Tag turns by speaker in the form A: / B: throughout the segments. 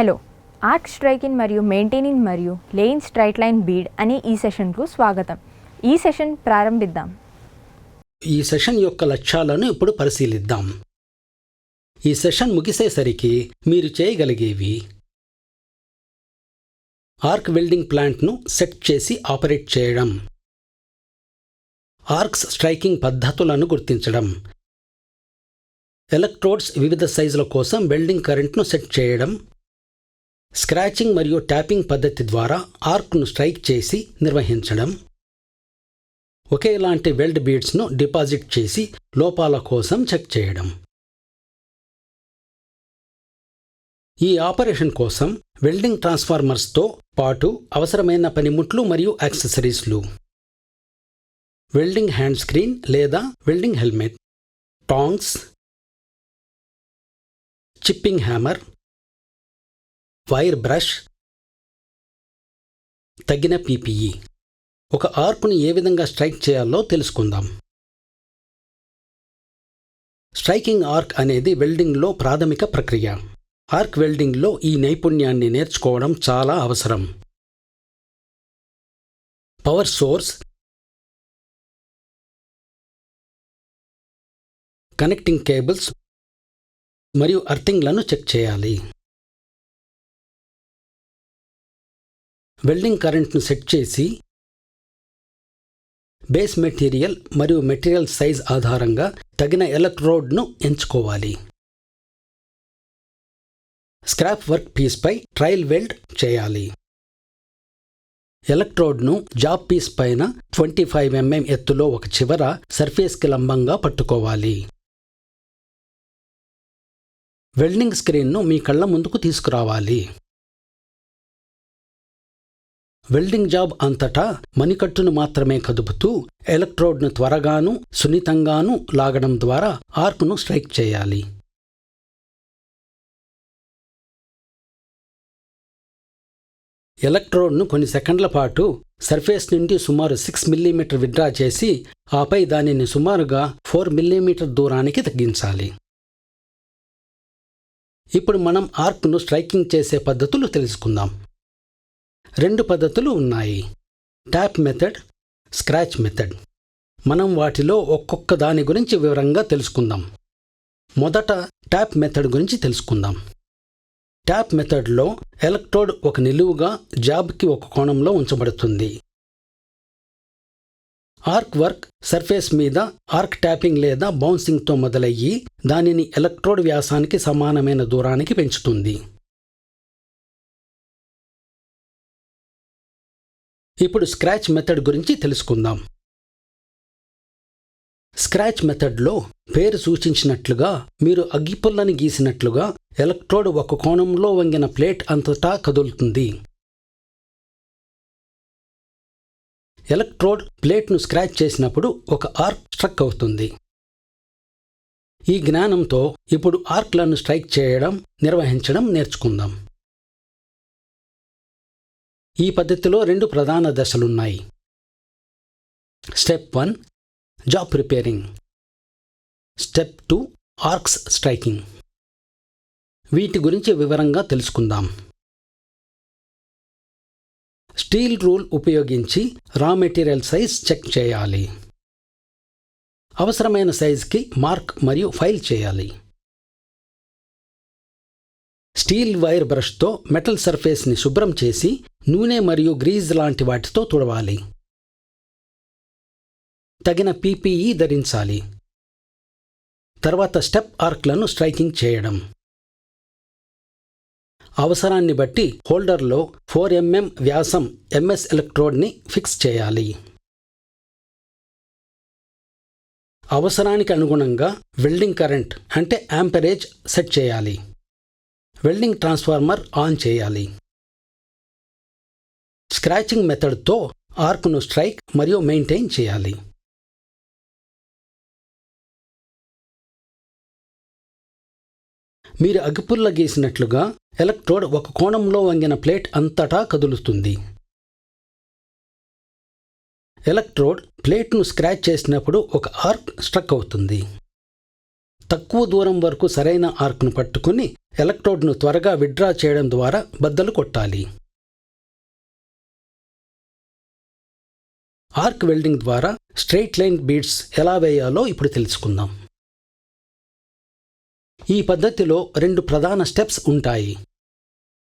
A: Hello, arc striking మరియు maintaining మరియు laying straight line bead అనే ఈ సెషన్కు స్వాగతం. ఈ సెషన్ ప్రారంభిద్దాం.
B: ఈ సెషన్ యొక్క లక్ష్యాలను ఇప్పుడు పరిశీలిద్దాం. ఈ సెషన్ ముగిసేసరికి మీరు చేయగలిగేవి: ఆర్క్ వెల్డింగ్ ప్లాంట్ను సెట్ చేసి ఆపరేట్ చేయడం, ఆర్క్స్ స్ట్రైకింగ్ పద్ధతులను గుర్తించడం, ఎలక్ట్రోడ్స్ వివిధ సైజుల కోసం వెల్డింగ్ కరెంట్ను సెట్ చేయడం, స్క్రాచింగ్ మరియు ట్యాపింగ్ పద్ధతి ద్వారా ఆర్క్ను స్ట్రైక్ చేసి నిర్వహించడం, ఒకేలాంటి వెల్డ్ బీడ్స్ను డిపాజిట్ చేసి లోపాల కోసం చెక్ చేయడం. ఈ ఆపరేషన్ కోసం వెల్డింగ్ ట్రాన్స్ఫార్మర్స్తో పాటు అవసరమైన పనిముట్లు మరియు యాక్సెసరీస్లు: వెల్డింగ్ హ్యాండ్ స్క్రీన్ లేదా welding helmet, tongs, chipping hammer, wire brush, తగిన పీపీఈ. ఒక ఆర్క్ను ఏ విధంగా స్ట్రైక్ చేయాలో తెలుసుకుందాం. స్ట్రైకింగ్ ఆర్క్ అనేది వెల్డింగ్లో ప్రాథమిక ప్రక్రియ. ఆర్క్ వెల్డింగ్లో ఈ నైపుణ్యాన్ని నేర్చుకోవడం చాలా అవసరం. పవర్ సోర్స్, కనెక్టింగ్ కేబుల్స్ మరియు అర్థింగ్లను చెక్ చేయాలి. వెల్డింగ్ కరెంట్ను సెట్ చేసి బేస్ మెటీరియల్ మరియు మెటీరియల్ సైజ్ ఆధారంగా తగిన ఎలక్ట్రోడ్ను ఎంచుకోవాలి. స్క్రాప్ వర్క్ పీస్పై ట్రయల్ వెల్డ్ చేయాలి. ఎలక్ట్రోడ్ను జాబ్ పీస్ పైన 25 mm ఎత్తులో ఒక చివర సర్ఫేస్కి లంబంగా పట్టుకోవాలి. వెల్డింగ్ స్క్రీన్ను మీ కళ్ళ ముందుకు తీసుకురావాలి. వెల్డింగ్ జాబ్ అంతటా మణికట్టును మాత్రమే కదుపుతూ ఎలక్ట్రోడ్ను త్వరగాను సున్నితంగాను లాగడం ద్వారా ఆర్క్ను స్ట్రైక్ చేయాలి. ఎలక్ట్రోడ్ను కొన్ని సెకండ్ల పాటు సర్ఫేస్ నుండి సుమారు 6 mm విత్డ్రా చేసి ఆపై దానిని సుమారుగా 4 mm దూరానికి తగ్గించాలి. ఇప్పుడు మనం ఆర్క్ను స్ట్రైకింగ్ చేసే పద్ధతులు తెలుసుకుందాం. 2 పద్ధతులు ఉన్నాయి: ట్యాప్ మెథడ్, స్క్రాచ్ మెథడ్. మనం వాటిలో ఒక్కొక్క దాని గురించి వివరంగా తెలుసుకుందాం. మొదట ట్యాప్ మెథడ్ గురించి తెలుసుకుందాం. ట్యాప్ మెథడ్లో ఎలక్ట్రోడ్ ఒక నిలువుగా జాబ్కి ఒక కోణంలో ఉంచబడుతుంది. ఆర్క్ వర్క్ సర్ఫేస్ మీద ఆర్క్ ట్యాపింగ్ లేదా బౌన్సింగ్తో మొదలయ్యి దానిని ఎలక్ట్రోడ్ వ్యాసానికి సమానమైన దూరానికి పెంచుతుంది. ఇప్పుడు స్క్రాచ్ మెథడ్ గురించి తెలుసుకుందాం. స్క్రాచ్ మెథడ్లో పేరు సూచించినట్లుగా మీరు అగ్గిపుల్లని గీసినట్లుగా ఎలక్ట్రోడ్ ఒక కోణంలో వంగిన ప్లేట్ అంతటా కదులుతుంది. ఎలక్ట్రోడ్ ప్లేట్ను స్క్రాచ్ చేసినప్పుడు ఒక ఆర్క్ స్ట్రక్ అవుతుంది. ఈ జ్ఞానంతో ఇప్పుడు ఆర్క్లను స్ట్రైక్ చేయడం, నిర్వహించడం నేర్చుకుందాం. ఈ పద్ధతిలో 2 ప్రధాన దశలున్నాయి. Step 1 job preparing, step 2 arcs striking. వీటి గురించి వివరంగా తెలుసుకుందాం. స్టీల్ రూల్ ఉపయోగించి రా మెటీరియల్ సైజ్ చెక్ చేయాలి. అవసరమైన సైజ్కి మార్క్ మరియు ఫైల్ చేయాలి. స్టీల్ వైర్ బ్రష్తో మెటల్ సర్ఫేస్ని శుభ్రం చేసి నూనె మరియు గ్రీజ్ లాంటి వాటితో తుడవాలి. తగిన పీపీఈ ధరించాలి. తర్వాత స్టెప్ ఆర్క్లను స్ట్రైకింగ్ చేయడం. అవసరాన్ని బట్టి హోల్డర్లో 4 mm వ్యాసం MS ఎలక్ట్రోడ్ని ఫిక్స్ చేయాలి. అవసరానికి అనుగుణంగా వెల్డింగ్ కరెంట్ అంటే యాంపరేజ్ సెట్ చేయాలి. వెల్డింగ్ ట్రాన్స్ఫార్మర్ ఆన్ చేయాలి. స్క్రాచింగ్ మెథడ్తో ఆర్క్ను స్ట్రైక్ మరియు మెయింటైన్ చేయాలి. మీరు అగ్గిపుల్ల గీసినట్లుగా ఎలక్ట్రోడ్ ఒక కోణంలో వంగిన ప్లేట్ అంతటా కదులుతుంది. ఎలక్ట్రోడ్ ప్లేట్ను స్క్రాచ్ చేసినప్పుడు ఒక ఆర్క్ స్ట్రక్ అవుతుంది. తక్కువ దూరం వరకు సరైన ఆర్క్ను పట్టుకుని ఎలక్ట్రోడ్ను త్వరగా విత్డ్రా చేయడం ద్వారా బద్దలు కొట్టాలి. ఆర్క్ వెల్డింగ్ ద్వారా స్ట్రెయిట్ లైన్ బీడ్స్ ఎలా వేయాలో ఇప్పుడు తెలుసుకుందాం. ఈ పద్ధతిలో 2 ప్రధాన స్టెప్స్ ఉంటాయి.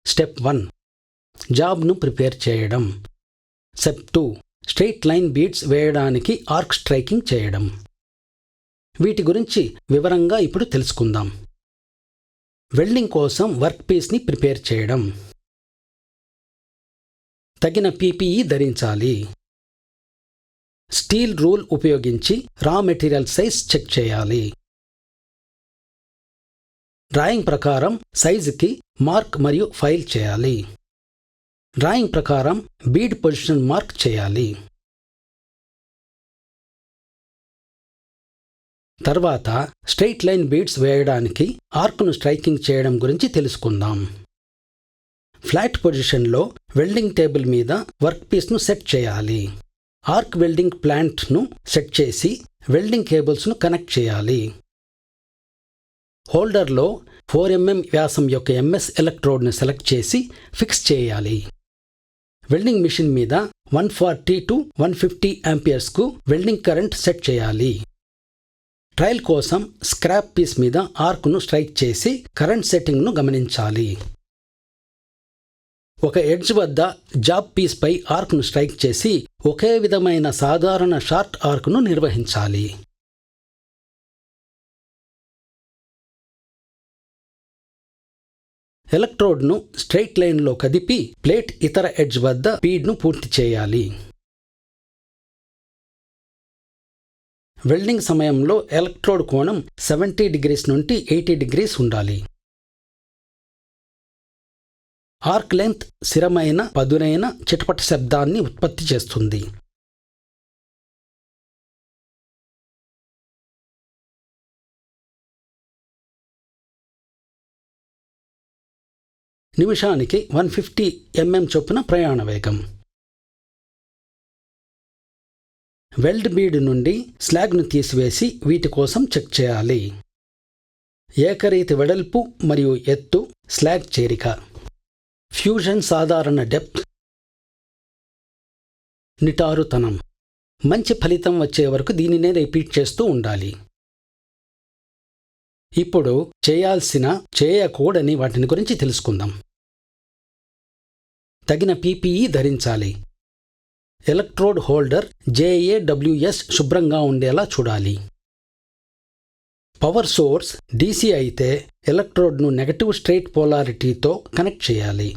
B: స్టెప్ 1 జాబ్ను ప్రిపేర్ చేయడం. స్టెప్ 2 స్ట్రెయిట్ లైన్ బీడ్స్ వేయడానికి ఆర్క్ స్ట్రైకింగ్ చేయడం. వీటి గురించి వివరంగా ఇప్పుడు తెలుసుకుందాం. వెల్డింగ్ కోసం వర్క్ పీస్ని ప్రిపేర్ చేయడం. తగిన పీపీఈ ధరించాలి. స్టీల్ రూల్ ఉపయోగించి రా మెటీరియల్ సైజ్ చెక్ చేయాలి. డ్రాయింగ్ ప్రకారం సైజుకి మార్క్ మరియు ఫైల్ చేయాలి. డ్రాయింగ్ ప్రకారం బీడ్ పొజిషన్ మార్క్ చేయాలి. తర్వాత స్ట్రెయిట్ లైన్ బీడ్స్ వేయడానికి ఆర్క్ను స్ట్రైకింగ్ చేయడం గురించి తెలుసుకుందాం. ఫ్లాట్ పొజిషన్లో వెల్డింగ్ టేబుల్ మీద వర్క్ పీస్ను సెట్ చేయాలి. ఆర్క్ వెల్డింగ్ ప్లాంట్ను సెట్ చేసి వెల్డింగ్ కేబుల్స్ను కనెక్ట్ చేయాలి. హోల్డర్లో 4 mm వ్యాసం యొక్క ఎంఎస్ ఎలక్ట్రోడ్ను సెలెక్ట్ చేసి ఫిక్స్ చేయాలి. వెల్డింగ్ మిషన్ మీద 140 to 150 amperesకు వెల్డింగ్ కరెంట్ సెట్ చేయాలి. ట్రయల్ కోసం స్క్రాప్ పీస్ మీద ఆర్క్ను స్ట్రైక్ చేసి కరెంట్ సెట్టింగ్ను గమనించాలి. ఒక ఎడ్జ్ వద్ద జాబ్ పీస్పై ఆర్క్ను స్ట్రైక్ చేసి ఒకే విధమైన సాధారణ షార్ట్ ఆర్క్ను నిర్వహించాలి. ఎలక్ట్రోడ్ను స్ట్రెయిట్ లైన్లో కదిపి ప్లేట్ ఇతర ఎడ్జ్ వద్ద ఫీడ్ను పూర్తి చేయాలి. వెల్డింగ్ సమయంలో ఎలక్ట్రోడ్ కోణం 70 degrees నుండి 80 degrees ఉండాలి. ఆర్క్ లెంత్ స్థిరమైన పదునైన చిటపట శబ్దాన్ని ఉత్పత్తి చేస్తుంది. నిమిషానికి 150 mm చొప్పున ప్రయాణ వేగం. వెల్డ్ బీడ్ నుండి స్లాగ్ను తీసివేసి వీటి కోసం చెక్ చేయాలి. ఏకరీతి వెడల్పు మరియు ఎత్తు, స్లాగ్ చేరిక, ఫ్యూజన్ సాధారణ డెప్త్, నిటారుతనం. మంచి ఫలితం వచ్చే వరకు దీనినే రిపీట్ చేస్తూ ఉండాలి. ఇప్పుడు చేయాల్సిన, చేయకూడని వాటిని గురించి తెలుసుకుందాం. తగిన పీపీఈ ధరించాలి. ఎలక్ట్రోడ్ హోల్డర్ JAWS శుభ్రంగా ఉండేలా చూడాలి. పవర్ సోర్స్ DC అయితే ఎలక్ట్రోడ్ను నెగటివ్ స్ట్రెయిట్ పోలారిటీతో కనెక్ట్ చేయాలి.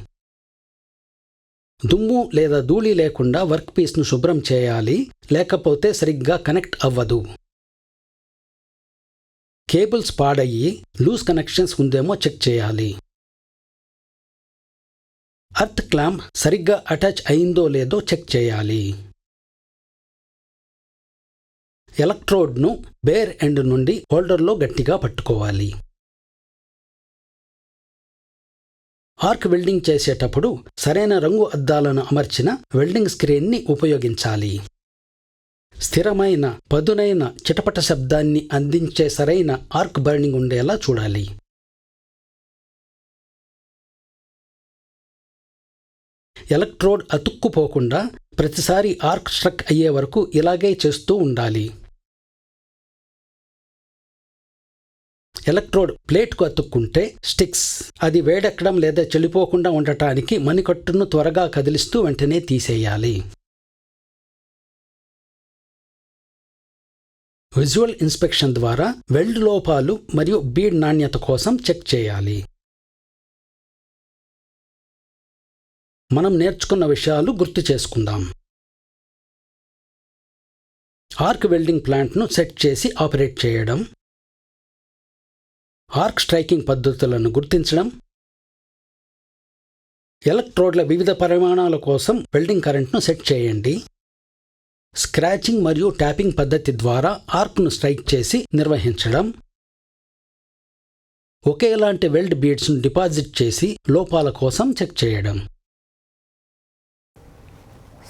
B: దుమ్ము లేదా ధూళి లేకుండా వర్క్ పీస్ను శుభ్రం చేయాలి, లేకపోతే సరిగ్గా కనెక్ట్ అవ్వదు. కేబుల్స్ పాడయ్యి లూజ్ కనెక్షన్స్ ఉందేమో చెక్ చేయాలి. అర్త్ క్లాంప్ సరిగ్గా అటాచ్ అయిందో లేదో చెక్ చేయాలి. ఎలక్ట్రోడ్ను బేర్ ఎండ్ నుండి హోల్డర్లో గట్టిగా పట్టుకోవాలి. ఆర్క్ వెల్డింగ్ చేసేటప్పుడు సరైన రంగు అద్దాలను అమర్చిన వెల్డింగ్ స్క్రీన్ని ఉపయోగించాలి. స్థిరమైన, పదునైన చిటపట శబ్దాన్ని అందించే సరైన ఆర్క్ బర్నింగ్ ఉండేలా చూడాలి. ఎలక్ట్రోడ్ అతుక్కుపోకుండా ప్రతిసారి ఆర్క్ స్ట్రక్ అయ్యే వరకు ఇలాగే చేస్తూ ఉండాలి. ఎలక్ట్రోడ్ ప్లేట్కు అతుక్కుంటే స్టిక్స్, అది వేడెక్కడం లేదా చెడిపోకుండా ఉండటానికి మణికట్టును త్వరగా కదిలిస్తూ వెంటనే తీసేయాలి. విజువల్ ఇన్స్పెక్షన్ ద్వారా వెల్డ్ లోపాలు మరియు బీడ్ నాణ్యత కోసం చెక్ చేయాలి. మనం నేర్చుకున్న విషయాలు గుర్తు చేసుకుందాం. ఆర్క్ వెల్డింగ్ ప్లాంట్ను సెట్ చేసి ఆపరేట్ చేయడం, ఆర్క్ స్ట్రైకింగ్ పద్ధతులను గుర్తించడం, ఎలక్ట్రోడ్ల వివిధ పరిమాణాల కోసం వెల్డింగ్ కరెంట్ను సెట్ చేయండి, స్క్రాచింగ్ మరియు ట్యాపింగ్ పద్ధతి ద్వారా ఆర్క్ను స్ట్రైక్ చేసి నిర్వహించడం, ఒకేలాంటి వెల్డ్ బీడ్స్ను డిపాజిట్ చేసి లోపాల కోసం చెక్ చేయడం.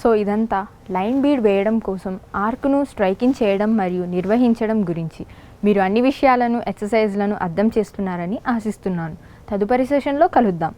A: సో ఇదంతా లైన్ బీడ్ వేయడం కోసం ఆర్క్ను స్ట్రైకింగ్ చేయడం మరియు నిర్వహించడం గురించి. మీరు అన్ని విషయాలను ఎక్సర్సైజ్లను అర్థం చేస్తున్నారని ఆశిస్తున్నాను. తదుపరి సెషన్లో కలుద్దాం.